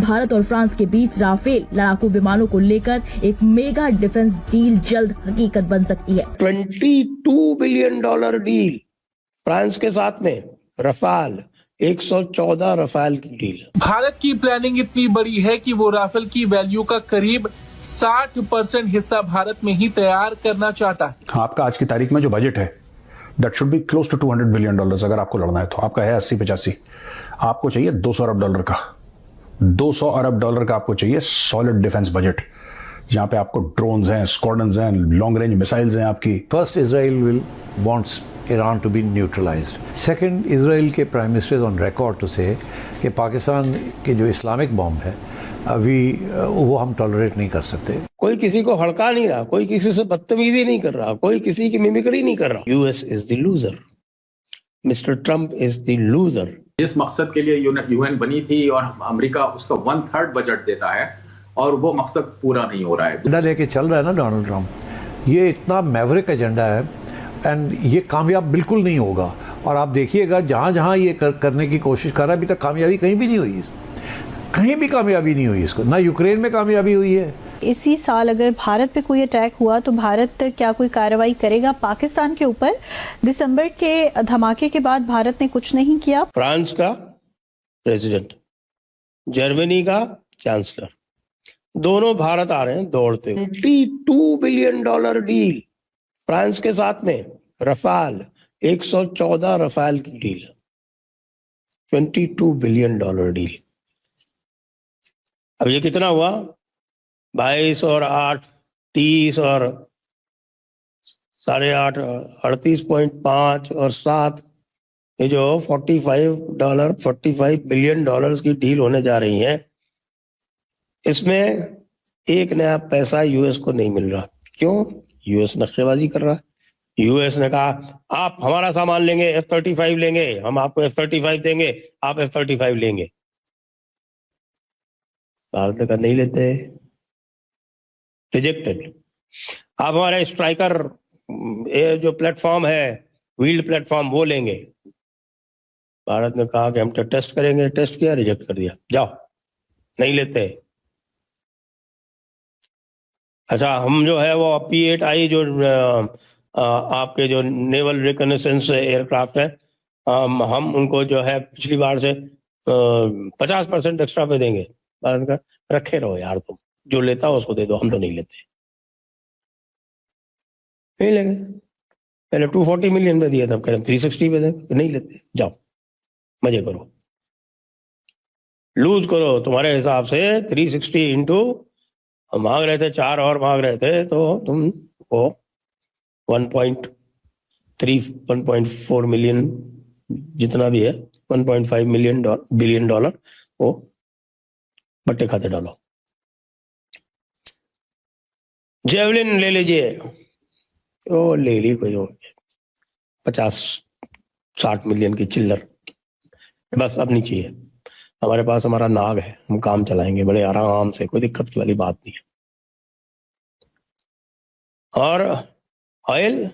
भारत और फ्रांस के बीच राफेल लड़ाकू विमानों को लेकर एक मेगा डिफेंस डील जल्द हकीकत बन सकती है। $22 बिलियन डील फ्रांस के साथ में, रफाल 114 रफाल की डील। भारत की प्लानिंग इतनी बड़ी है कि वो राफेल की वैल्यू का करीब 60% हिस्सा भारत में ही तैयार करना चाहता है। आपका आज की तारीख में जो बजट है that should be close to $200 billion. अगर आपको लड़ना है तो आपका है 80-85, आपको चाहिए $200 अरब का। $200 अरब का आपको चाहिए सॉलिड डिफेंस बजट, जहां पे आपको ड्रोन्स हैं, स्क्वाड्रन्स हैं, लॉन्ग रेंज मिसाइल्स हैं आपकी। First Israel will wants Iran to be neutralized. Second, Israel के prime minister on record to say कि पाकिस्तान के जो इस्लामिक बॉम्ब है अभी वो हम टॉलरेट नहीं कर सकते। कोई किसी को हड़का नहीं रहा, कोई किसी से बदतमीजी नहीं कर रहा, कोई किसी की मिमिक्री नहीं कर रहा। US is the loser, mister Trump is the loser. जिस मकसद के लिए यूएन बनी थी और अमेरिका उसका 1/3 बजट देता है और वो मकसद पूरा नहीं हो रहा है। एजेंडा लेके चल रहा है ना डोनाल्ड ट्रम्प, ये इतना मैवरिक एजेंडा है एंड ये कामयाब बिल्कुल नहीं होगा। और आप देखिएगा जहाँ जहाँ ये करने की कोशिश कर रहा है, अभी तक कामयाबी कहीं भी नहीं हुई, कहीं भी कामयाबी नहीं हुई इसको, ना यूक्रेन में कामयाबी हुई है। इसी साल अगर भारत पे कोई अटैक हुआ तो भारत क्या कोई कार्रवाई करेगा पाकिस्तान के ऊपर? दिसंबर के धमाके के बाद भारत ने कुछ नहीं किया। फ्रांस का प्रेसिडेंट, जर्मनी का चांसलर, दोनों भारत आ रहे हैं दौड़ते। $22 बिलियन डील फ्रांस के साथ में, रफाल 114 रफाल की डील, $22 बिलियन डील। अब ये कितना हुआ? 22 और 8 30 और 8.5 38.5 और 7, ये जो $45 बिलियन की डील होने जा रही है, इसमें एक नया पैसा यूएस को नहीं मिल रहा। क्यों? यूएस नक्शेबाजी कर रहा है। यूएस ने कहा आप हमारा सामान लेंगे, F-35 लेंगे, हम आपको F-35 देंगे, आप F-35 लेंगे। भारत ने कहा नहीं लेते, रिजेक्टेड। आप हमारे स्ट्राइकर जो प्लेटफॉर्म है, व्हील्ड प्लेटफॉर्म, वो लेंगे। भारत ने कहा कि हम तो टेस्ट करेंगे, टेस्ट किया, रिजेक्ट कर दिया, जाओ नहीं लेते। अच्छा, हम जो है वो P-8I जो आपके जो नेवल रिकनेसेंस एयरक्राफ्ट है, हम उनको जो है पिछली बार से 50% एक्स्ट्रा पे देंगे। भारत का रखे रहो यार, तुम जो लेता हो उसको दे दो, हम तो नहीं लेते, नहीं लेंगे। पहले 240 मिलियन पे दिया, तब कह रहे 360 पे देंगे, नहीं लेते, जाओ मजे करो, लूज करो तुम्हारे हिसाब से। 360 इंटू हम मांग रहे थे 4 और मांग रहे थे, तो तुम वो 1.4 मिलियन जितना भी है, $1.5 बिलियन वो बट्टे खाते डालो। जेवलिन ले लीजिए, वो ले ली कोई 50-60 मिलियन की चिल्लर, बस अब नहीं चाहिए। हमारे पास हमारा नाग है, हम काम चलाएंगे बड़े आराम से, कोई दिक्कत की वाली बात नहीं है। और ऑयल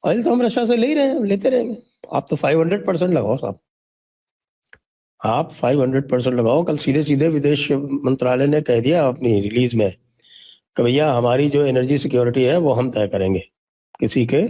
तो हम रशिया से ले ही रहे हैं, लेते रहेंगे। आप तो 500% लगाओ साहब, आप 500% लगाओ। कल सीधे विदेश मंत्रालय ने कह दिया अपनी रिलीज में कि भैया हमारी जो एनर्जी सिक्योरिटी है वो हम तय करेंगे, किसी के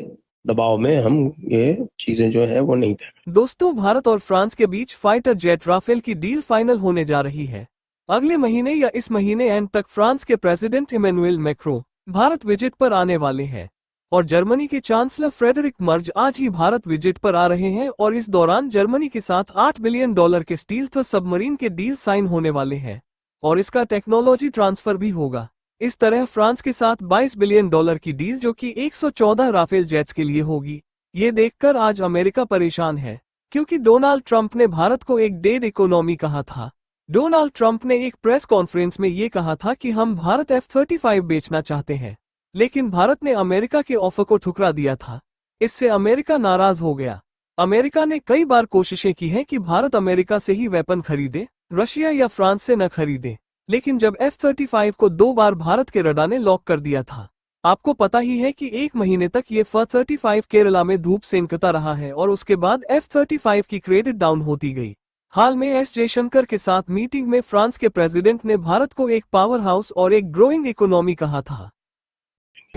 दबाव में हम ये चीजें जो है वो नहीं तय करेंगे। दोस्तों, भारत और फ्रांस के बीच फाइटर जेट राफेल की डील फाइनल होने जा रही है। अगले महीने या इस महीने एंड तक फ्रांस के president Emmanuel Macron Bharat visit पर आने वाले हैं और जर्मनी के चांसलर फ्रेडरिक मर्ज आज ही भारत विजिट पर आ रहे हैं और इस दौरान जर्मनी के साथ $8 बिलियन के स्टील्थ सबमरीन के डील साइन होने वाले हैं और इसका टेक्नोलॉजी ट्रांसफर भी होगा। इस तरह फ्रांस के साथ $22 बिलियन की डील जो कि 114 राफेल जेट्स के लिए होगी। ये देखकर आज अमेरिका परेशान है, क्योंकि डोनाल्ड ट्रंप ने भारत को एक डेड इकोनॉमी कहा था। डोनाल्ड ट्रंप ने एक प्रेस कॉन्फ्रेंस में ये कहा था कि हम भारत F-35 बेचना चाहते हैं, लेकिन भारत ने अमेरिका के ऑफर को ठुकरा दिया था। इससे अमेरिका नाराज हो गया। अमेरिका ने कई बार कोशिशें की हैं कि भारत अमेरिका से ही वेपन खरीदे, रशिया या फ्रांस से न खरीदे, लेकिन जब F-35 को 2 बार भारत के रडार ने लॉक कर दिया था। आपको पता ही है कि 1 महीने तक ये F-35 केरला में धूप सेंकता रहा है और उसके बाद F-35 की क्रेडिट डाउन होती गई। हाल में एस जयशंकर के साथ मीटिंग में फ्रांस के प्रेसिडेंट ने भारत को एक पावर हाउस और एक ग्रोइंग इकोनॉमी कहा था।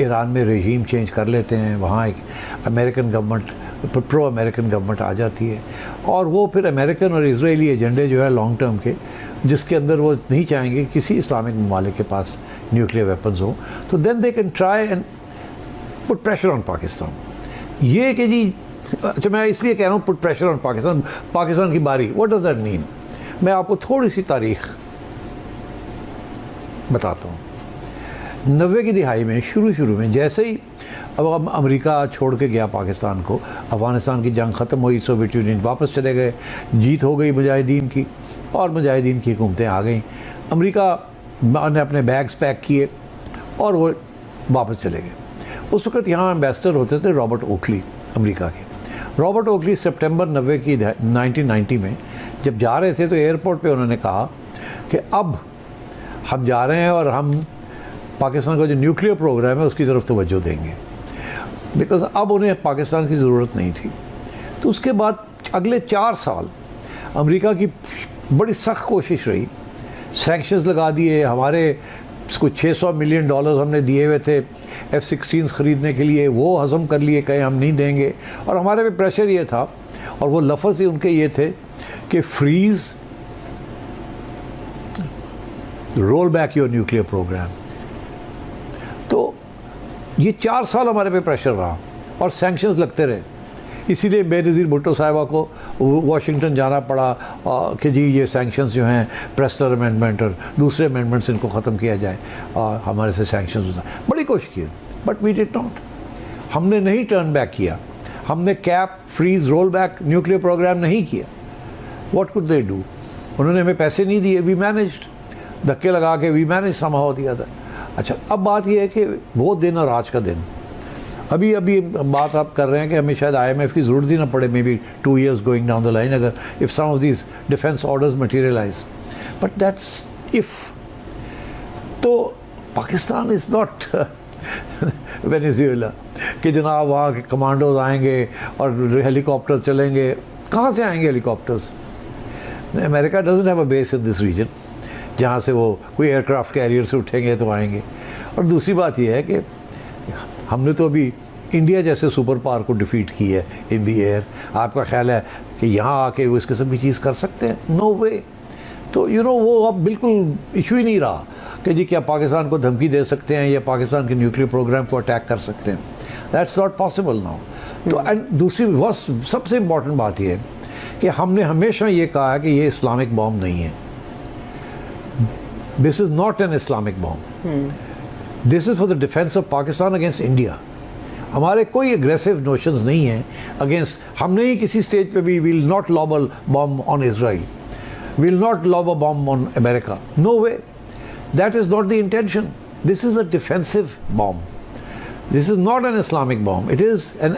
ईरान में रेजीम चेंज कर लेते हैं, वहाँ एक American government, pro American government आ जाती है, और वो फिर अमेरिकन और इजरायली एजेंडे जो है लॉन्ग टर्म के, जिसके अंदर वो नहीं चाहेंगे कि किसी इस्लामिक ममालिक के पास न्यूक्लियर वेपन्स हो, तो then they can try and put pressure on Pakistan. ये कि जी, अच्छा मैं इसलिए कह रहा हूँ put pressure on Pakistan, Pakistan की बारी, व्हाट डज दैट मीन? मैं आपको थोड़ी सी तारीख बताता हूँ। 90 की दिहाई में शुरू में जैसे ही अब अमेरिका छोड़ के गया पाकिस्तान को, अफ़गानिस्तान की जंग ख़त्म हुई, सोवियत यूनियन वापस चले गए, जीत हो गई मुजाहिदीन की और मुजाहिदीन की हुकूमतें आ गई, अमेरिका ने अपने बैग्स पैक किए और वो वापस चले गए। उस वक्त यहाँ एम्बेसडर होते थे रॉबर्ट ओकली, अमेरिका के। रॉबर्ट ओकली सितंबर 1990 में जब जा रहे थे तो एयरपोर्ट पे उन्होंने कहा कि अब हम जा रहे हैं और हम पाकिस्तान का जो न्यूक्लियर प्रोग्राम है उसकी तरफ तवज्जो देंगे, बिकॉज अब उन्हें पाकिस्तान की ज़रूरत नहीं थी। तो उसके बाद अगले 4 साल अमेरिका की बड़ी सख्त कोशिश रही, सैंक्शंस लगा दिए, हमारे कुछ $600 मिलियन हमने दिए हुए थे F-16 ख़रीदने के लिए, वो हज़म कर लिए, कहीं हम नहीं देंगे, और हमारे पे प्रेशर ये था और वो लफ्ज़ ही उनके ये थे कि freeze roll back your nuclear program. तो ये 4 साल हमारे पे प्रेशर रहा और सैंक्शंस लगते रहे, इसीलिए बेनज़ीर भुट्टो साहिबा को वाशिंगटन जाना पड़ा कि जी ये सैंक्शंस जो हैं, प्रेस्टर अमेंडमेंट और दूसरे अमेंडमेंट्स, इनको ख़त्म किया जाए और हमारे से सैंक्शंस होता। बड़ी कोशिश की, बट वी डिड नॉट। हमने नहीं टर्न बैक किया, हमने cap, freeze, roll back nuclear program नहीं किया। What could they do? उन्होंने हमें पैसे नहीं दिए, वी मैनेज्ड, धक्के लगा के वी मैनेज समहाउ दिया था। अच्छा, अब बात यह है कि वो दिन और आज का दिन, अभी बात आप कर रहे हैं कि हमें शायद IMF की ज़रूरत ही ना पड़े, maybe 2 years going down the line, अगर if some of these defence orders materialize, but that's if. तो पाकिस्तान इज़ नॉट वेनेजुएला कि जनाब वहाँ के कमांडोज आएंगे और हेलीकॉप्टर चलेंगे। कहाँ से आएंगे helicopters? America doesn't have a base in this region जहाँ से वो कोई एयरक्राफ्ट कैरियर से उठेंगे तो आएंगे। और दूसरी बात यह है कि हमने तो अभी इंडिया जैसे सुपर पावर को डिफीट की है इन दी एयर। आपका ख्याल है कि यहाँ आके वो इस किस्म की चीज़ कर सकते हैं? नो वे। तो वो अब बिल्कुल इशू ही नहीं रहा कि जी क्या पाकिस्तान को धमकी दे सकते हैं या पाकिस्तान के न्यूक्लियर प्रोग्राम को अटैक कर सकते हैं। That's not possible now. तो एंड दूसरी सबसे इम्पॉर्टेंट बात यह है कि हमने हमेशा ये कहा है कि ये इस्लामिक बॉम्ब नहीं है। This is not an Islamic bomb, this is for the defence of Pakistan against India. हमारे कोई एग्रेसिव नोशंस नहीं हैं अगेंस्ट, हमने ही किसी स्टेज पे भी will not lob a bomb on Israel, will not lob a bomb on America, no way, that is not the intention. This is a defensive bomb, this is not an Islamic bomb, it is N